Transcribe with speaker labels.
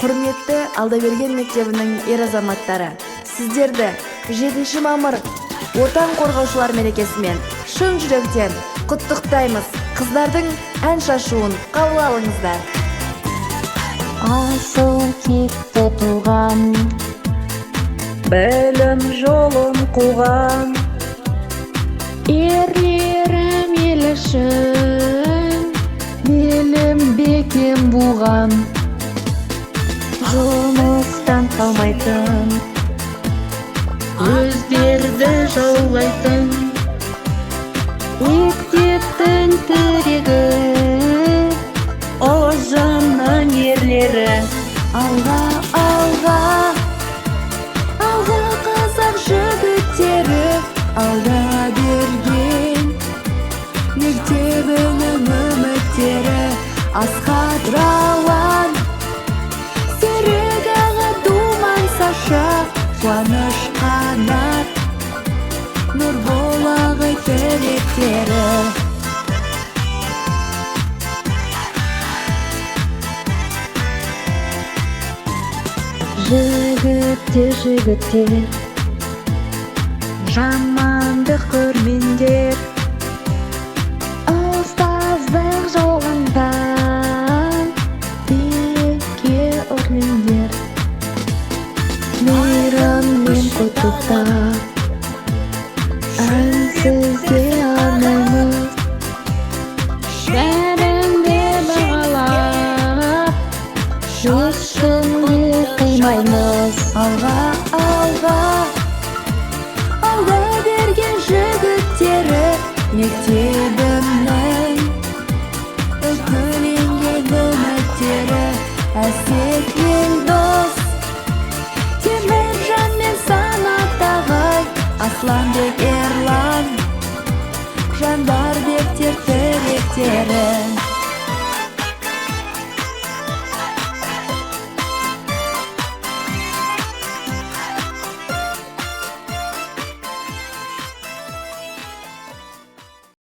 Speaker 1: Құрметті Алдаберген мектебінің ер азаматтары, сіздерді 7 мамыр отан қорғаушылар мерекесімен шын жүректен құттықтаймыз. Қыздардың ән шашуын қабыл алыңыздар.
Speaker 2: Асыл текті туған,
Speaker 1: Білім жолын қуған,
Speaker 2: ерлерім ел үшін белім бекем буған, жұмыстан қалмайтын, өздерді жаулайтын, мектептің тірегі, ұжымның ерлері. Алға, алға, алға қазақ жігіттері, Алдаберген мектебінің үміттері. Асхат Рауан, Серік аға, думан Саша, қуаныш қанат, Нұрбол ағай тілектері. Жігіттер, жігіттер, жамандық көрмеңдер, ұстаздық жолында биікке өрлеңдер. Мейраммен құттықтап, ән сізге арнаймыз, бәріңді бағалап, ешкімге қимаймыз. Алға, алға, Алдаберген жігіттері, мектебімнің үкіленген үміттері. Әсет Елдос, Теміржан мен Санат ағай, Асланбек Ерлан, Жандарбектер тілектері.